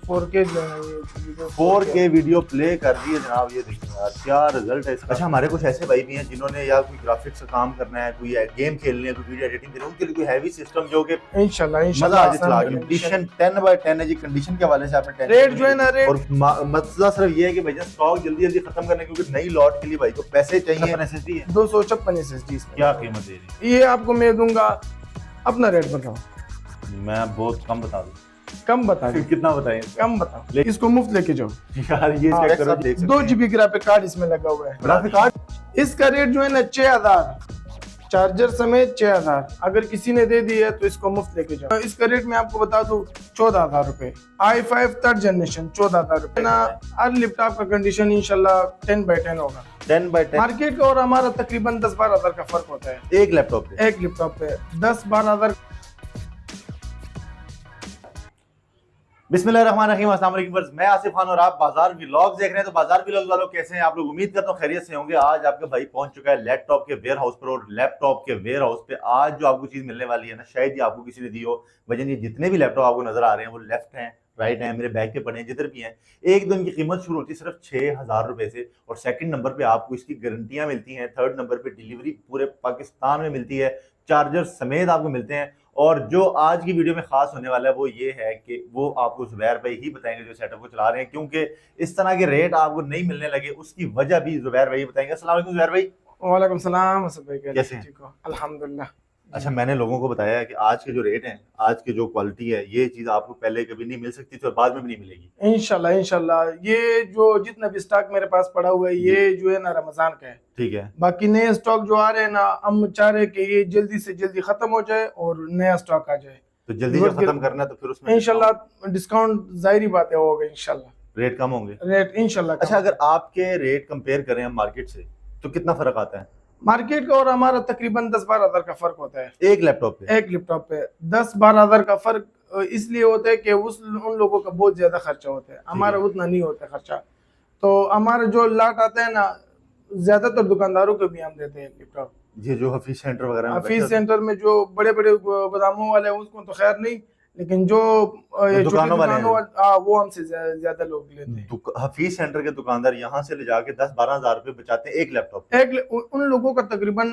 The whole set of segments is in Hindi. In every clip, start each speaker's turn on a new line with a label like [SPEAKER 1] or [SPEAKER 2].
[SPEAKER 1] 4K जो है ये वीडियो
[SPEAKER 2] 4K वीडियो प्ले कर दी है जनाब। ये देखिए यार क्या रिजल्ट है इसका। अच्छा, हमारे कुछ ऐसे भाई भी हैं जिन्होंने या कोई ग्राफिक्स का काम करना है, कोई गेम खेलनी है, कोई वीडियो एडिटिंग करनी है, उनके लिए कोई हैवी सिस्टम जो कि
[SPEAKER 1] इंशाल्लाह
[SPEAKER 2] मजा आ जाए चला के। कंडीशन 10/10 है जी। कंडीशन के हवाले से आपने 10
[SPEAKER 1] रेट जो है ना, रेट
[SPEAKER 2] और मसला सिर्फ ये है कि भाई स्टॉक जल्दी जल्दी खत्म करने, क्योंकि नई लॉट के लिए भाई को पैसे चाहिए। एसएसडी है
[SPEAKER 1] 256 SSD इसमें।
[SPEAKER 2] क्या कीमत दे रही
[SPEAKER 1] ये आपको मैं दूंगा, अपना रेट बताओ।
[SPEAKER 2] है? मैं बहुत कम बता दूं।
[SPEAKER 1] कम बता दो,
[SPEAKER 2] कितना बताएं?
[SPEAKER 1] कम बताओ। इसको मुफ्त लेके जाओ
[SPEAKER 2] यार ये चेक करो, देख सकते
[SPEAKER 1] 2 GB ग्राफिक कार्ड इसमें लगा हुआ है।
[SPEAKER 2] ग्राफिक कार्ड
[SPEAKER 1] इसका रेट जो है ना 6000, चार्जर समेत 6000। अगर किसी ने दे दी है तो इसको मुफ्त लेके जाओ। इसका रेट मैं आपको बता दूं 14000 रुपए। i5 3rd जनरेशन 14000 रुपए ना। हर लैपटॉप का कंडीशन इंशाल्लाह 10/10 होगा।
[SPEAKER 2] 10/10
[SPEAKER 1] मार्केट का और हमारा तकरीबन 10-12 हजार का फर्क होता है
[SPEAKER 2] एक लैपटॉप पे।
[SPEAKER 1] एक लैपटॉप पे 10-12 हजार।
[SPEAKER 2] बिस्मिल्लाहिर्रहमानिर्रहीम, अस्सलाम वालेकुम। मैं आसिफ खान और आप बाजार व्लॉग्स देख रहे हैं। तो बाजार व्लॉग्स वालों कैसे हैं आप लोग? उम्मीद करता हूँ खैरियत से होंगे। आज आपका भाई पहुंच चुका है लैपटॉप के वेयर हाउस पर, और लैपटॉप के वेयर हाउस पे आज जो आपको चीज मिलने वाली है ना, शायद ही आपको किसी ने दी हो। वजह ये जितने भी लैपटॉप आपको नजर आ रहे हैं वो लेफ्ट हैं, राइट है, मेरे बैग पे पड़े हैं, जिधर भी हैं। एक दिन की कीमत शुरू होती है सिर्फ 6000 रुपए से, और सेकंड नंबर पे आपको इसकी गारंटियां मिलती हैं। थर्ड नंबर पे डिलीवरी पूरे पाकिस्तान में मिलती है, चार्जर समेत आपको मिलते हैं। और जो आज की वीडियो में खास होने वाला है वो ये है कि वो आपको जुबैर भाई ही बताएंगे जो सेटअप को चला रहे हैं, क्योंकि इस तरह के रेट आपको नहीं मिलने लगे, उसकी वजह भी जुबैर भाई बताएंगे। अस्सलाम वालेकुम जुबैर भाई।
[SPEAKER 1] वालेकुम सलाम असद भाई,
[SPEAKER 2] कैसे हैं?
[SPEAKER 1] ठीक हो? अल्हम्दुलिल्लाह।
[SPEAKER 2] अच्छा, मैंने लोगों को बताया है कि आज के जो रेट हैं, आज के जो क्वालिटी है, ये चीज आपको पहले कभी नहीं मिल सकती थी और बाद में भी नहीं मिलेगी
[SPEAKER 1] इंशाल्लाह इंशाल्लाह। ये जो जितना भी स्टॉक मेरे पास पड़ा हुआ है ये जो है ना रमजान का है।
[SPEAKER 2] ठीक है।
[SPEAKER 1] बाकी नए स्टॉक जो आ रहे हैं ना, हम चाह रहे हैं कि ये जल्दी से जल्दी खत्म हो जाए और नया स्टॉक आ जाए।
[SPEAKER 2] तो जल्दी जब खत्म करना है तो फिर उसमें
[SPEAKER 1] इंशाल्लाह डिस्काउंट जाहिर बात है होगा इंशाल्लाह,
[SPEAKER 2] रेट कम होंगे।
[SPEAKER 1] रेट इंशाल्लाह।
[SPEAKER 2] अच्छा, अगर आपके रेट कंपेयर करें हम मार्केट से तो कितना फर्क आता है?
[SPEAKER 1] मार्केट का और हमारा तकरीबन 10-12 हजार का फर्क होता है
[SPEAKER 2] एक लैपटॉप पे।
[SPEAKER 1] एक लैपटॉप पे 10-12 हजार का फर्क इसलिए होता है कि उन लोगों का बहुत ज्यादा खर्चा होता है, हमारा उतना नहीं होता खर्चा। तो हमारा जो लाट आता है ना, ज्यादातर दुकानदारों को भी हम देते हैं लैपटॉप।
[SPEAKER 2] ये जो हफीज सेंटर वगैरह में
[SPEAKER 1] हफीज सेंटर में जो बड़े बड़े गोदामों वाले हैं उसको तो खैर नहीं, लेकिन जो
[SPEAKER 2] दुकानों वाले
[SPEAKER 1] वो हमसे ज्यादा लोग लेते हैं।
[SPEAKER 2] हफीज सेंटर के दुकानदार यहाँ से ले जाके 10-12 हजार रुपए बचाते हैं एक लैपटॉप।
[SPEAKER 1] उन लोगों का तकरीबन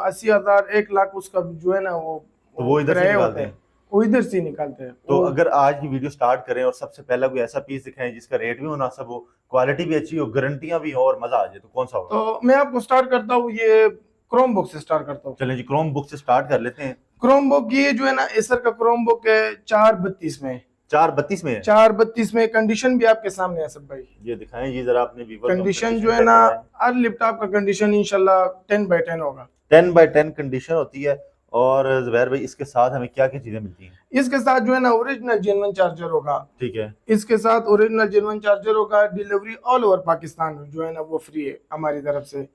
[SPEAKER 1] 80,000 1 लाख उसका जो है ना
[SPEAKER 2] वो इधर से निकालते हैं,
[SPEAKER 1] वो इधर से निकालते हैं।
[SPEAKER 2] तो अगर आज की वीडियो स्टार्ट करें और सबसे पहला कोई ऐसा पीस दिखाएं जिसका रेट भी मुनासिब हो, क्वालिटी भी अच्छी हो, गारंटियां भी हो और मजा आ जाए, तो कौन सा होगा?
[SPEAKER 1] तो मैं आपको स्टार्ट करता हूँ, ये क्रोम बुक से स्टार्ट करता हूँ।
[SPEAKER 2] चलें जी, क्रोम बुक से स्टार्ट कर लेते हैं।
[SPEAKER 1] क्रोम बुक ये जो है ना एसर का क्रोम बुक है 432 में।
[SPEAKER 2] 432 में है?
[SPEAKER 1] 432 में। कंडीशन भी आपके सामने है सब भाई,
[SPEAKER 2] ये दिखाएं ये जरा अपने व्यूअर।
[SPEAKER 1] कंडीशन जो है ना, हर लैपटॉप का कंडीशन इंशाल्लाह 10/10 होगा।
[SPEAKER 2] 10/10 कंडीशन होती है। और जुबैर भाई इसके साथ हमें क्या क्या चीजें मिलती हैं?
[SPEAKER 1] इसके साथ जो है ना ओरिजिनल जेन्युइन चार्जर होगा।
[SPEAKER 2] ठीक है।
[SPEAKER 1] इसके साथ ओरिजिनल जेन्युइन चार्जर होगा। डिलीवरी ऑल ओवर पाकिस्तान जो है ना वो फ्री है हमारी तरफ से।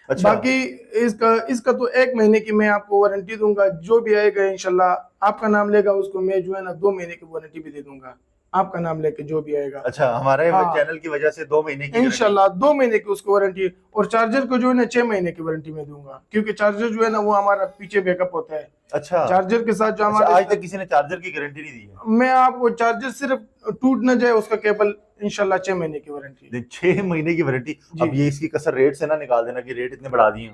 [SPEAKER 2] अच्छा।
[SPEAKER 1] बाकी इसका तो 1 महीने की मैं आपको वारंटी दूंगा। जो भी आएगा इंशाल्लाह आपका नाम लेगा उसको मैं जो है ना 2 महीने की वारंटी भी दे दूंगा, आपका नाम लेके जो भी आएगा।
[SPEAKER 2] अच्छा, हमारे चैनल की वजह से 2 महीने की
[SPEAKER 1] इंशाल्लाह 2 महीने की उसको वारंटी। और चार्जर को जो है ना 6 महीने की वारंटी में दूंगा, क्योंकि चार्जर जो है ना वो हमारा पीछे बैकअप होता है।
[SPEAKER 2] अच्छा।
[SPEAKER 1] चार्जर के साथ जो हमारे
[SPEAKER 2] आज तक किसी ने चार्जर की गारंटी नहीं दी है।
[SPEAKER 1] मैं आपको चार्जर सिर्फ टूट ना जाए उसका केबल, इंशाल्लाह 6 महीने की वारंटी।
[SPEAKER 2] 6 महीने की वारंटी। अब ये इसकी कसर रेट से ना निकाल देना कि रेट इतने बढ़ा दिए।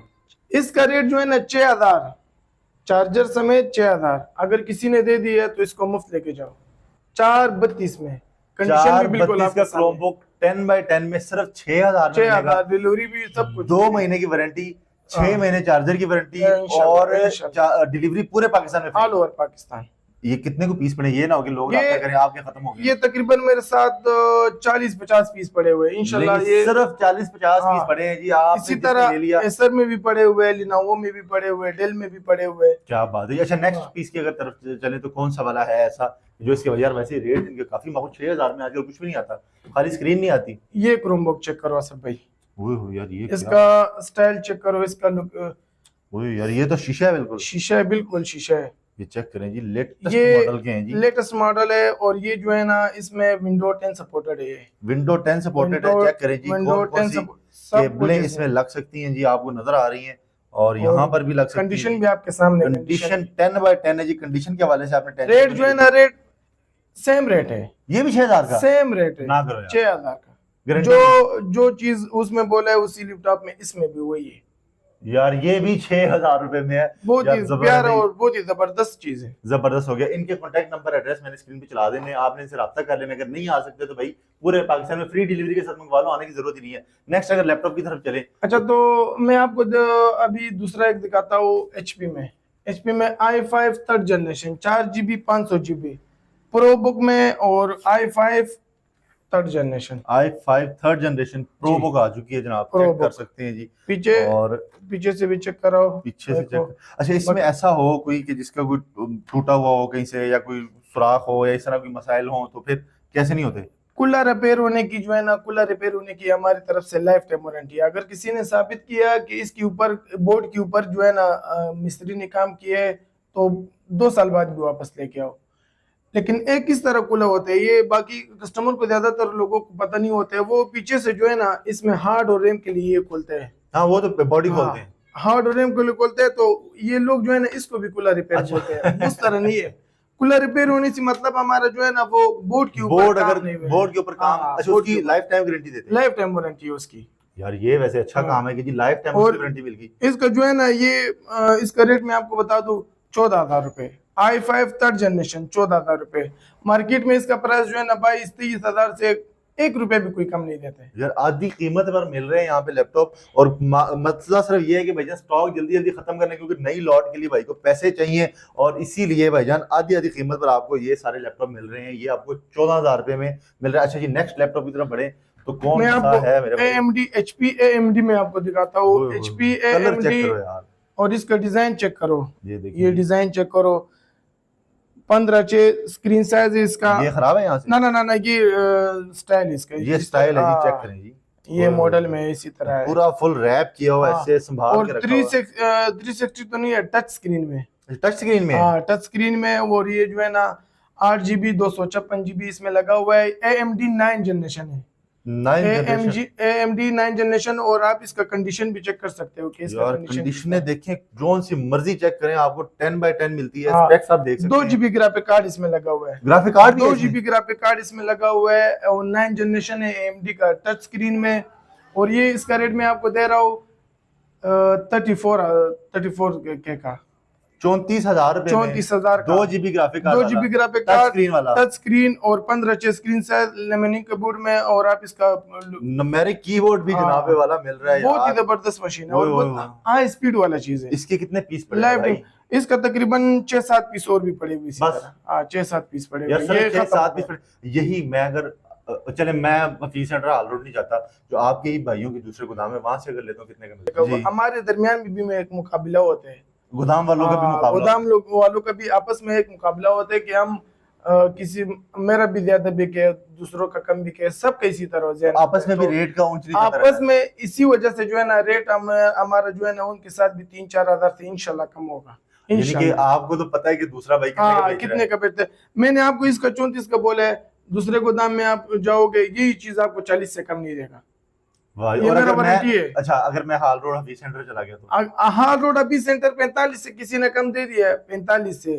[SPEAKER 1] इसका रेट जो है ना 6000, चार्जर समेत 6000। अगर किसी ने दे दी है तो इसको मुफ्त लेके जाओ। 432 में। कंडीशन भी बिल्कुल आपका
[SPEAKER 2] क्रोम बुक 10/10 में सिर्फ 6000
[SPEAKER 1] डिलीवरी भी सब कुछ।
[SPEAKER 2] 2 महीने की वारंटी, 6 महीने चार्जर की वारंटी और डिलीवरी पूरे पाकिस्तान में,
[SPEAKER 1] ऑल ओवर पाकिस्तान।
[SPEAKER 2] ये कितने को पीस पड़े? ये ना हो कि लोग आपका करें आपके खत्म हो गए।
[SPEAKER 1] ये तकरीबन मेरे साथ 40-50 पीस पड़े हुए हैं इंशाल्लाह। ये
[SPEAKER 2] सिर्फ 40-50 पीस पड़े हैं जी। आप
[SPEAKER 1] इसी तरह एसर में भी पड़े हुए हैं, लिनोवो में भी पड़े हुए हैं, डेल में भी पड़े हुए हैं।
[SPEAKER 2] क्या बात है। अच्छा, नेक्स्ट पीस की अगर तरफ चले तो कौन सा वाला है ऐसा जो इसके वजह? वैसे रेट इनके काफी मामूल, 6000 में आजकल कुछ भी नहीं आता, खाली स्क्रीन नहीं आती।
[SPEAKER 1] ये क्रोम बुक चेक करो सब भाई।
[SPEAKER 2] ओए यार, ये
[SPEAKER 1] इसका स्टाइल चेक करो, इसका लुक।
[SPEAKER 2] ओए यार, ये तो शीशा है, बिल्कुल
[SPEAKER 1] शीशा है, बिल्कुल शीशा है।
[SPEAKER 2] ये चेक करें जी, लेटेस्ट
[SPEAKER 1] ये
[SPEAKER 2] मॉडल के हैं जी।
[SPEAKER 1] लेटेस्ट मॉडल है। और ये जो है ना इसमें विंडो 10 सपोर्टेड है।
[SPEAKER 2] विंडो 10 सपोर्टेड है। चेक करें जी,
[SPEAKER 1] विंडो 10
[SPEAKER 2] केबलें इसमें लग सकती हैं जी, आपको नजर आ रही हैं, और यहाँ पर भी लग सकती है।
[SPEAKER 1] कंडीशन भी आपके सामने।
[SPEAKER 2] कंडीशन 10/10 है जी। कंडीशन के हवाले से आपने
[SPEAKER 1] रेट जो है ना, रेट सेम रेट है,
[SPEAKER 2] ये भी 6000 का?
[SPEAKER 1] सेम रेट है,
[SPEAKER 2] ना करो यार।
[SPEAKER 1] 6000 का।
[SPEAKER 2] गारंटी
[SPEAKER 1] जो चीज उसमें बोला है उसी लैपटॉप में इसमें भी वही है।
[SPEAKER 2] यार, ये भी 6000 रुपए में है।
[SPEAKER 1] बहुत
[SPEAKER 2] यार
[SPEAKER 1] ही
[SPEAKER 2] जबरदस्त
[SPEAKER 1] प्यारा
[SPEAKER 2] है।
[SPEAKER 1] और बहुत ही जबरदस्त चीज है।
[SPEAKER 2] जबरदस्त हो गया। इनके कॉन्टैक्ट नंबर एड्रेस मैंने स्क्रीन पे चला देने, आपने इनसे राब्ता कर लेना। अगर नहीं आ सकते तो भाई पूरे पाकिस्तान में फ्री डिलीवरी के साथ मंगवा लो, आने की जरूरत ही नहीं है। नेक्स्ट अगर लैपटॉप की तरफ चले।
[SPEAKER 1] अच्छा, तो मैं आपको अभी दूसरा एक दिखाता हूँ एचपी में। एचपी में i5 third generation 4GB 500GB pro book में, और i5 third generation
[SPEAKER 2] i5 third generation pro
[SPEAKER 1] जी।
[SPEAKER 2] बुक आ चुकी है जनाब,
[SPEAKER 1] प्रो
[SPEAKER 2] चेक कर
[SPEAKER 1] बुक
[SPEAKER 2] सकते हैं जी।
[SPEAKER 1] पीछे
[SPEAKER 2] और
[SPEAKER 1] पीछे से भी चेक कराओ,
[SPEAKER 2] पीछे से
[SPEAKER 1] देखो।
[SPEAKER 2] चेक। अच्छा, इसमें ऐसा हो कोई कि जिसका कोई टूटा हुआ हो कहीं से, या कोई सुराख हो, या इस तरह कोई मसाइल हो, तो फिर कैसे नहीं होते?
[SPEAKER 1] कूलर रिपेयर होने की जो है ना, कूलर रिपेयर होने की हमारी तरफ से लाइफ टाइम वारंटी है। अगर किसी ने साबित किया कि इसके ऊपर बोर्ड के ऊपर जो है ना मिस्त्री ने काम किया है, तो 2 साल बाद भी वापस लेके आओ। लेकिन एक किस तरह कूलर होता है ये, बाकी कस्टमर को ज्यादातर लोगों को पता नहीं होता है। वो पीछे से जो है ना इसमें हार्ड और रैम के लिए ये खोलते हैं।
[SPEAKER 2] हाँ, वो तो बॉडी खोलते हैं।
[SPEAKER 1] हार्ड और रैम के लिए खोलते हैं, तो ये लोग जो है ना इसको भी कूलर रिपेयर
[SPEAKER 2] अच्छा।
[SPEAKER 1] बोलते हैं। उस तरह नहीं है। कूलर रिपेयर होने से मतलब हमारा जो है ना वो बोर्ड के ऊपर
[SPEAKER 2] बोर्ड
[SPEAKER 1] काम
[SPEAKER 2] अगर
[SPEAKER 1] नहीं हुआ है।
[SPEAKER 2] बोर्ड के ऊपर काम,
[SPEAKER 1] हाँ,
[SPEAKER 2] अच्छा,
[SPEAKER 1] बोर्ड
[SPEAKER 2] उसकी
[SPEAKER 1] के ऊपर।
[SPEAKER 2] लाइफ टाइम गारंटी देते हैं।
[SPEAKER 1] लाइफ टाइम वारंटी है उसकी।
[SPEAKER 2] यार ये वैसे अच्छा
[SPEAKER 1] हाँ।
[SPEAKER 2] काम है कि जी लाइफ टाइम
[SPEAKER 1] और
[SPEAKER 2] उसकी गारंटी मिल गई।
[SPEAKER 1] इसका जो है ना ये इसका रेट मैं आपको बता दूं 14,000 रुपए। i5 थर्ड जनरेशन 14,000 रुपए। मार्केट में इसका प्राइस जो है ना 22-23 हजार से 1 रुपए भी कोई कम नहीं देते।
[SPEAKER 2] यार आधी कीमत पर मिल रहे हैं यहाँ पे लैपटॉप। और मसला सिर्फ ये है कि भाईजान स्टॉक जल्दी जल्दी खत्म करने, क्योंकि नई लॉट के लिए भाई को पैसे चाहिए, और इसीलिए भाईजान आधी आधी कीमत पर आपको ये सारे लैपटॉप मिल रहे हैं। ये आपको 14,000 रुपए में मिल रहा है। अच्छा जी, नेक्स्ट लैपटॉप की तरफ बढ़े तो कौन
[SPEAKER 1] मैं
[SPEAKER 2] सा
[SPEAKER 1] आपको
[SPEAKER 2] है मेरे भाई?
[SPEAKER 1] AMD HP AMD में आपको दिखाता हूँ। HP
[SPEAKER 2] कलर चेक
[SPEAKER 1] AMD
[SPEAKER 2] करो यार,
[SPEAKER 1] और इसका डिजाइन चेक करो।
[SPEAKER 2] ये देखिए,
[SPEAKER 1] ये डिजाइन चेक करो। 15:6 स्क्रीन साइज है इसका।
[SPEAKER 2] ये खराब है यहाँ से?
[SPEAKER 1] ना ना ना ना, ये स्टाइल इसका,
[SPEAKER 2] ये स्टाइल है जी, चेक करें जी।
[SPEAKER 1] ये मॉडल में इसी तरह है।
[SPEAKER 2] पूरा फुल रैप किया हुआ है,
[SPEAKER 1] हाँ।
[SPEAKER 2] ऐसे संभाल
[SPEAKER 1] और
[SPEAKER 2] के रखा हुआ है।
[SPEAKER 1] 360 तो नहीं है, टच स्क्रीन में।
[SPEAKER 2] टच स्क्रीन में है?
[SPEAKER 1] हाँ, टच स्क्रीन में। और ये जो है ना 8GB 256GB इसमें लगा हुआ है। AMD 9 जनरेशन है।
[SPEAKER 2] 9 जनरेशन।
[SPEAKER 1] AMD 9 generation. और आप इसका कंडीशन भी चेक कर सकते हो कि इसका
[SPEAKER 2] यार
[SPEAKER 1] कंडीशन
[SPEAKER 2] कंडीशनें देखें, जोन सी मर्जी चेक करें, आपको 10/10 मिलती है।
[SPEAKER 1] हाँ।
[SPEAKER 2] स्पेक्स आप देख सकते हैं।
[SPEAKER 1] 2GB ग्राफिक कार्ड इसमें लगा हुआ है।
[SPEAKER 2] ग्राफिक कार्ड भी है
[SPEAKER 1] 2GB ग्राफिक कार्ड इसमें लगा हुआ है। और 9 जनरेशन है AMD का, टच स्क्रीन में। और ये इसका रेट मैं आपको दे रहा हूँ 34 के का
[SPEAKER 2] 34,000 रुपए में
[SPEAKER 1] 34,000 का।
[SPEAKER 2] 2GB graphic card
[SPEAKER 1] 2GB graphic
[SPEAKER 2] touch
[SPEAKER 1] card,
[SPEAKER 2] screen वाला,
[SPEAKER 1] टच स्क्रीन और 15:6 स्क्रीन साइज लेमिनेटिंग कीबोर्ड में। और आप इसका
[SPEAKER 2] न्यूमेरिक कीबोर्ड भी
[SPEAKER 1] हाँ।
[SPEAKER 2] जनाबे वाला मिल रहा है
[SPEAKER 1] बहुत ही
[SPEAKER 2] यार।
[SPEAKER 1] जबरदस्त मशीन है
[SPEAKER 2] ओए
[SPEAKER 1] और
[SPEAKER 2] ओए
[SPEAKER 1] बहुत
[SPEAKER 2] ओए।
[SPEAKER 1] हाई स्पीड वाला चीज है।
[SPEAKER 2] इसके कितने पीस पड़े
[SPEAKER 1] लाइफ
[SPEAKER 2] भाई?
[SPEAKER 1] टाइम इसका तकरीबन 6-7 पीस और भी पड़े हुए इसी
[SPEAKER 2] बस?
[SPEAKER 1] तरह। हाँ, 6-7 पीस पड़े
[SPEAKER 2] यार
[SPEAKER 1] हुए।
[SPEAKER 2] सर,
[SPEAKER 1] ये
[SPEAKER 2] 6-7 पीस
[SPEAKER 1] खत्म।
[SPEAKER 2] पड़े। यही मैं अगर चले, मैं फीस सेंटर हाल रोड नहीं जाता, जो आपके ही भाइयों के दूसरे गोदाम है, वहां से अगर लेता हूँ कितने का मिलता है जी?
[SPEAKER 1] हमारे दरमियान भी एक मुकाबला होता है।
[SPEAKER 2] गोदाम वालों का भी मुकाबला?
[SPEAKER 1] गोदाम लोग वालों का भी आपस में एक मुकाबला होता है कि हम किसी मेरा भी ज्यादा बिके, दूसरों का कम बिके, सबका इसी तरह ज़हन
[SPEAKER 2] आपस में भी
[SPEAKER 1] तो
[SPEAKER 2] रेट का ऊंच नीच होता
[SPEAKER 1] आपस
[SPEAKER 2] रहता है।
[SPEAKER 1] में इसी वजह से जो है ना रेट हमारा जो है ना उनके साथ भी 3-4 हजार से इंशाल्लाह कम होगा।
[SPEAKER 2] यानी कि
[SPEAKER 1] इंशाल्लाह।
[SPEAKER 2] आपको तो पता है कि दूसरा भाई कितने का
[SPEAKER 1] हाँ,
[SPEAKER 2] बेच रहा
[SPEAKER 1] कितने
[SPEAKER 2] है।
[SPEAKER 1] का बेचते हैं। मैंने आपको इसका 34 का बोला है। दूसरे गोदाम में आप जाओगे, यही चीज आपको 40 से कम नहीं देगा।
[SPEAKER 2] भाई,
[SPEAKER 1] ये
[SPEAKER 2] और
[SPEAKER 1] मेरा
[SPEAKER 2] अगर मैं,
[SPEAKER 1] वारंटी है।
[SPEAKER 2] अच्छा, अगर मैं हाल रोड हफीज सेंटर चला गया तो?
[SPEAKER 1] हाल रोड अभी सेंटर 45 से किसी ने कम दे दिया है, 45 से।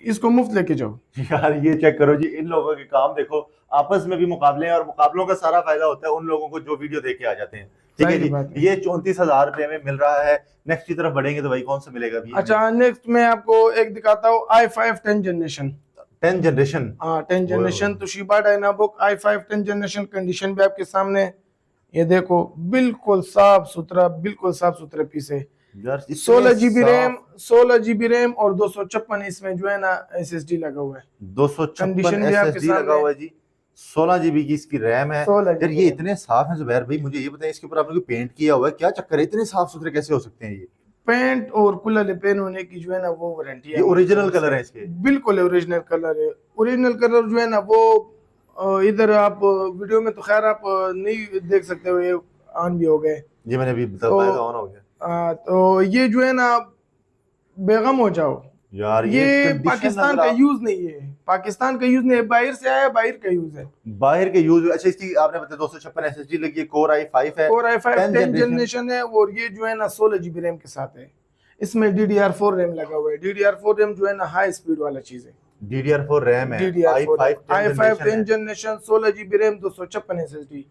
[SPEAKER 1] इसको मुफ्त लेके जाओ।
[SPEAKER 2] यार ये चेक करो जी, इन लोगों के काम देखो। आपस में भी मुकाबले हैं, और मुकाबलों का सारा फायदा होता है उन लोगों को जो वीडियो देख के आ जाते हैं। ठीक है
[SPEAKER 1] सही
[SPEAKER 2] जी,
[SPEAKER 1] बात है।
[SPEAKER 2] ये 34,000 रुपए में मिल रहा है। नेक्स्ट की तरफ बढ़ेंगे तो भाई कौन सा मिलेगा अभी?
[SPEAKER 1] अच्छा, नेक्स्ट मैं आपको एक दिखाता हूँ i5 10 जनरेशन।
[SPEAKER 2] 10 जनरेशन।
[SPEAKER 1] हाँ, 10 generation Toshiba Dynabook i5 10 generation. Condition भी आपके सामने, ये देखो, बिल्कुल साफ सुथरा पीस है।
[SPEAKER 2] यार
[SPEAKER 1] 16GB रैम, 16GB रैम और 256 इसमें जो है ना SSD लगा हुआ है।
[SPEAKER 2] 256
[SPEAKER 1] कंडीशन भी आपके
[SPEAKER 2] SSD लगा
[SPEAKER 1] सामने।
[SPEAKER 2] हुआ है जी। 16GB की इसकी रैम है।
[SPEAKER 1] 16
[SPEAKER 2] यार ये इतने साफ हैं जुबैर भाई, मुझे ये बताएं, इसके ऊपर आपने कोई पेंट किया हुआ है? क्या चक्कर है, इतने साफ सुथरे कैसे हो सकते हैं ये?
[SPEAKER 1] पेंट और कूलर पेन होने की जो है ना वो वारंटी है।
[SPEAKER 2] ये ओरिजिनल कलर है इसके?
[SPEAKER 1] बिल्कुल ओरिजिनल कलर है। ओरिजिनल कलर जो है ना वो इधर आप वीडियो में तो खैर आप नहीं देख सकते हो, ये ऑन भी हो गए।
[SPEAKER 2] ये मैंने अभी बताया था, ऑन हो गया।
[SPEAKER 1] तो ये जो है ना बेगम हो जाओ।
[SPEAKER 2] यार
[SPEAKER 1] ये
[SPEAKER 2] condition
[SPEAKER 1] पाकिस्तान
[SPEAKER 2] अगर
[SPEAKER 1] का
[SPEAKER 2] आप-
[SPEAKER 1] यूज नहीं है, पाकिस्तान का यूज नहीं है, बाहर से आया, बाहर का यूज है।
[SPEAKER 2] बाहर के यूज। अच्छा, इसकी आपने बताया 256 SSD लगी है, कोर i5 है,
[SPEAKER 1] और i5
[SPEAKER 2] 10
[SPEAKER 1] 10 जनरेशन है। और ये जो है ना 16GB रैम के साथ है। इसमें DDR4 रैम लगा हुआ है। DDR4 रैम जो है ना हाई स्पीड वाला चीज है।
[SPEAKER 2] DDR4 रैम है,
[SPEAKER 1] i5 10 generation 16 GB RAM 256 SSD।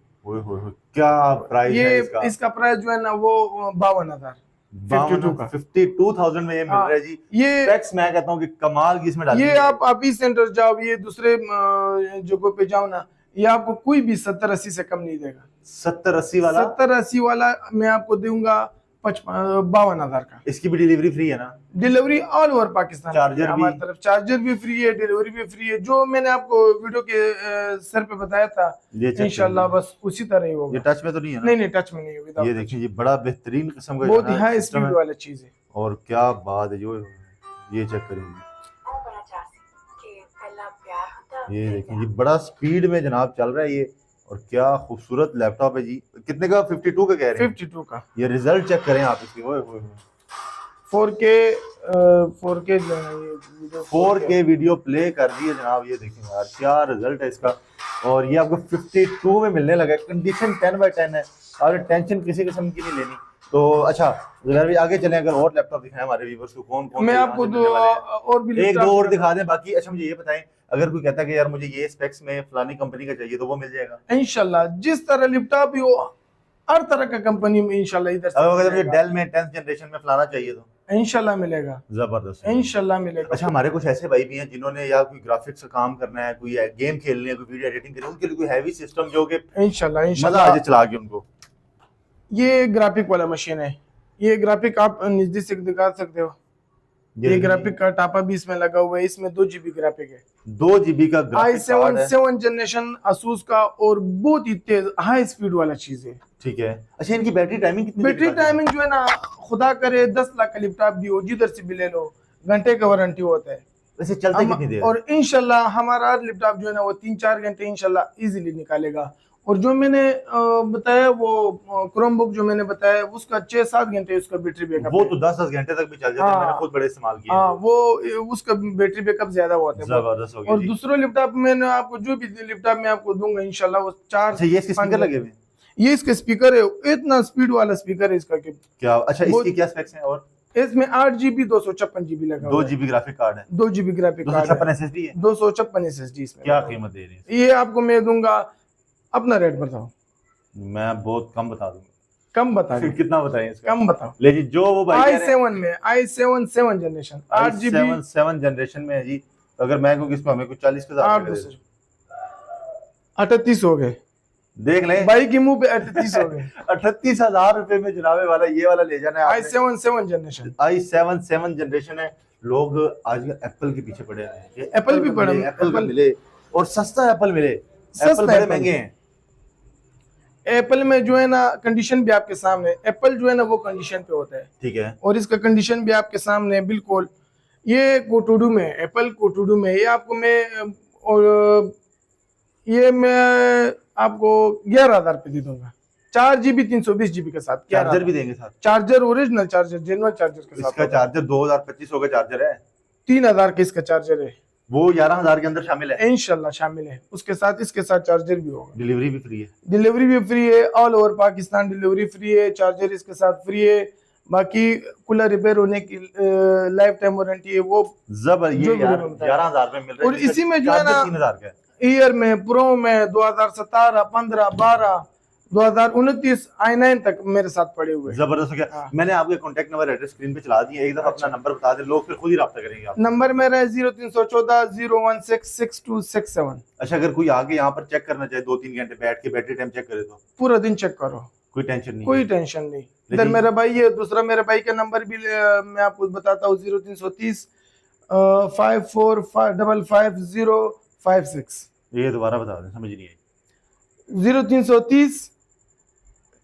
[SPEAKER 2] क्या प्राइस है इसका?
[SPEAKER 1] इसका प्राइस जो है ना वो 52,000
[SPEAKER 2] 52,000 में ये मिल रहा है जी।
[SPEAKER 1] ये
[SPEAKER 2] स्पेक्स मैं कहता हूँ कि कमाल की इसमें डाली
[SPEAKER 1] ये
[SPEAKER 2] है।
[SPEAKER 1] आप अभी सेंटर जाओ, ये दूसरे जगह पे जाओ ना, ये आपको कोई भी 70-80 से कम नहीं देगा।
[SPEAKER 2] 70-80 वाला,
[SPEAKER 1] 70-80 वाला मैं आपको दूंगा 52,000 का।
[SPEAKER 2] इसकी भी डिलीवरी फ्री है ना?
[SPEAKER 1] Delivery all over Pakistan,
[SPEAKER 2] charger भी
[SPEAKER 1] हमारी तरफ चार्जर भी फ्री है, डिलीवरी भी फ्री है। जो मैंने आपको वीडियो के सर पे बताया था इंशाल्लाह बस उसी तरह ही होगा।
[SPEAKER 2] ये टच में तो नहीं है ना?
[SPEAKER 1] नहीं टच में नहीं होगा।
[SPEAKER 2] ये देखिए, ये बड़ा बेहतरीन किस्म का
[SPEAKER 1] बहुत ही हाई स्पीड वाला चीज है।
[SPEAKER 2] और क्या बात है जो, ये चेक करिए, ये देखिए, ये बड़ा स्पीड में जनाब चल रहा है ये। और क्या खूबसूरत लैपटॉप है जी। कितने का? 52 का कह रहे हैं?
[SPEAKER 1] 52 का।
[SPEAKER 2] ये रिजल्ट चेक करें आप इसके,
[SPEAKER 1] 4K जो है ये
[SPEAKER 2] 4K वीडियो प्ले कर दी है जनाब। ये देखें यार क्या रिजल्ट है इसका। और ये आपको 52 में मिलने लगा। कंडीशन 10/10 है और टेंशन किसी किस्म की नहीं लेनी। तो अच्छा ज़ुबैर भाई आगे चलें, अगर और लैपटॉप दिखाएं हमारे व्यूअर्स को, कौन कौन
[SPEAKER 1] मैं आपको और भी
[SPEAKER 2] एक दो और दिखा दें। बाकी अच्छा मुझे ये बताएं, अगर कोई कहता है कि यार मुझे ये स्पेक्स में फलानी कंपनी का चाहिए तो वो मिल जाएगा
[SPEAKER 1] इंशाल्लाह। जिस तरह लैपटॉप हो हर तरह का कंपनी में इंशाल्लाह इधर से
[SPEAKER 2] अगर मुझे डेल में 10th जनरेशन में फलाना चाहिए तो
[SPEAKER 1] इंशाल्लाह मिलेगा।
[SPEAKER 2] जबरदस्त,
[SPEAKER 1] इंशाल्लाह मिलेगा।
[SPEAKER 2] अच्छा हमारे कुछ ऐसे भाई भी हैं जिन्होंने या कोई ग्राफिक्स का काम करना है, कोई गेम खेलनी है, कोई वीडियो एडिटिंग करनी है, उनके लिए कोई हैवी सिस्टम जो कि
[SPEAKER 1] इंशाल्लाह
[SPEAKER 2] मजा आ जाए चला के उनको।
[SPEAKER 1] ये ग्राफिक वाला मशीन है। ये ग्राफिक आप नजदीक से दिखा सकते हो। ये ग्राफिक का टापा भी इसमें लगा हुआ है। इसमें 2 GB ग्राफिक है,
[SPEAKER 2] 2 GB का ग्राफिक कार्ड है,
[SPEAKER 1] 7 जनरेशन Asus का, और बहुत ही तेज हाई स्पीड वाला चीज है।
[SPEAKER 2] ठीक है। अच्छा इनकी बैटरी टाइमिंग कितनी?
[SPEAKER 1] बैटरी टाइमिंग जो है ना, खुदा करे 10 लाख का लैपटॉप भी हो, जिधर से भी ले लो, घंटे का वारंटी होता है।
[SPEAKER 2] वैसे चलते कितनी देर?
[SPEAKER 1] और इंशाल्लाह हमारा लैपटॉप जो है ना वो 3-4 घंटे इंशाल्लाह इजीली निकालेगा। और जो मैंने बताया वो क्रोमबुक जो मैंने बताया उसका 6-7 घंटे उसका बैटरी बैकअप,
[SPEAKER 2] वो तो 10 घंटे तक भी चल जाता है। मैंने खुद बड़े इस्तेमाल किया।
[SPEAKER 1] हाँ, वो उसका बैटरी बैकअप ज्यादा होता है।
[SPEAKER 2] जबरदस्त हो गया।
[SPEAKER 1] और दूसरा लैपटॉप मैंने आपको जो भी लैपटॉप में आपको दूंगा इंशाल्लाह वो 4।
[SPEAKER 2] अच्छा ये इसके स्पीकर लगे हुए हैं?
[SPEAKER 1] ये इसके स्पीकर है, इतना स्पीड वाला स्पीकर है इसका कि
[SPEAKER 2] क्या। अच्छा इसकी क्या स्पेक्स हैं? और
[SPEAKER 1] इसमें 8 GB 256 GB लगा
[SPEAKER 2] 2 GB ग्राफिक कार्ड है,
[SPEAKER 1] 2 GB ग्राफिक कार्ड,
[SPEAKER 2] 256 SSD है,
[SPEAKER 1] 256 SSD इसमें।
[SPEAKER 2] क्या कीमत दे रही है?
[SPEAKER 1] ये आपको मैं दूंगा, अपना रेट बताओ।
[SPEAKER 2] मैं बहुत कम बता दूंगा।
[SPEAKER 1] कम बता दो।
[SPEAKER 2] कितना बताएं इसका?
[SPEAKER 3] कम बताओ।
[SPEAKER 2] ले जी जो वो भाई
[SPEAKER 1] i7 में i7 7 जनरेशन 8 GB
[SPEAKER 2] 7 जनरेशन में है जी। अगर मैं कहूँ इसको हमें कुछ 40,000
[SPEAKER 1] 38 हो गए।
[SPEAKER 2] देख लें
[SPEAKER 1] भाई के मुंह पे 38 हो गए।
[SPEAKER 2] 38,000 रुपए में जनाबे वाला ये वाला ले जाना है।
[SPEAKER 1] i7 7 जनरेशन
[SPEAKER 2] i7 7 जनरेशन है। लोग आजकल एप्पल के पीछे पड़े हैं।
[SPEAKER 1] एप्पल भी पड़े,
[SPEAKER 2] एप्पल का मिले और सस्ता एप्पल मिले। एप्पल बड़े महंगे हैं।
[SPEAKER 1] एप्पल में जो है ना कंडीशन भी आपके सामने, एप्पल जो है ना वो कंडीशन पे होता है,
[SPEAKER 2] ठीक है,
[SPEAKER 1] और इसका कंडीशन भी आपके सामने है बिल्कुल। ये कोटोडू में, एप्पल कोटोडू में, ये आपको मैं और ये मैं आपको 11,000 पे दे दूंगा। 4 GB 320 GB के साथ।
[SPEAKER 2] चार्जर भी देंगे साथ?
[SPEAKER 1] Charger original charger, genuine charger के साथ।
[SPEAKER 2] इसका चार्जर 2025 का चार्जर है।
[SPEAKER 1] 3,000 का इसका चार्जर है।
[SPEAKER 2] वो 11,000 के अंदर शामिल है?
[SPEAKER 1] इंशाल्लाह शामिल है। उसके साथ इसके साथ चार्जर भी होगा।
[SPEAKER 2] डिलीवरी भी फ्री है?
[SPEAKER 1] डिलीवरी भी फ्री है, all over Pakistan delivery free है। चार्जर इसके साथ फ्री है। बाकी कूलर रिपेयर होने की लाइफ टाइम वारंटी है। वो
[SPEAKER 2] जबर ये 11,000 में मिल रहा है।
[SPEAKER 1] और इसी में जो है ना
[SPEAKER 2] 3,000 का
[SPEAKER 1] ईयर में, प्रो में 2017, 15, 12, 2029 i9 तक मेरे साथ पड़े हुए।
[SPEAKER 2] जबरदस्त हो गया। मैंने आपके कांटेक्ट नंबर एड्रेस स्क्रीन पे चला दिए। एक दफा अपना नंबर बता दें, लोग फिर खुद ही राब्ता करेंगे। आप
[SPEAKER 1] नंबर मेरा है 0314 016 6267।
[SPEAKER 2] अच्छा अगर कोई आगे यहाँ पर चेक करना चाहे 2-3 घंटे बैठ के बैटरी टाइम चेक करे तो?
[SPEAKER 1] पूरा दिन चेक करो,
[SPEAKER 2] कोई टेंशन नहीं?
[SPEAKER 1] कोई टेंशन नहीं। इधर मेरा भाई है, दूसरा मेरे भाई का नंबर भी मैं आपको बताता हूँ, 0330 54555056।
[SPEAKER 2] ये दोबारा बता दें, समझ नहीं आई।
[SPEAKER 1] 0330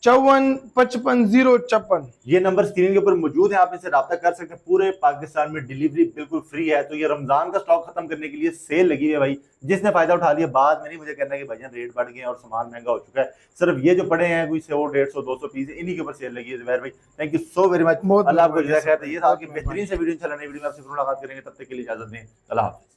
[SPEAKER 1] 54555056।
[SPEAKER 2] ये नंबर स्क्रीन के ऊपर मौजूद है, आप इनसे राब्ता कर सकते हैं। पूरे पाकिस्तान में डिलीवरी बिल्कुल फ्री है। तो ये रमजान का स्टॉक खत्म करने के लिए सेल लगी है भाई। जिसने फायदा उठा लिया, बाद में नहीं मुझे कहना है कि भाईजान रेट बढ़ गए और सामान महंगा हो चुका है। सिर्फ ये जो पड़े हैं कोई 100, 150, 200 पीस, इन्हीं के ऊपर सेल लगी है। ज़ुबैर भाई thank you so very much. Allah आपको जज़ाक खैर। ये था कि बेहतरीन से वीडियो, इंशाल्लाह नई वीडियो में आपसे फिर मुलाकात करेंगे। तब तक के लिए इजाजत दें। अल्लाह हाफ़िज़।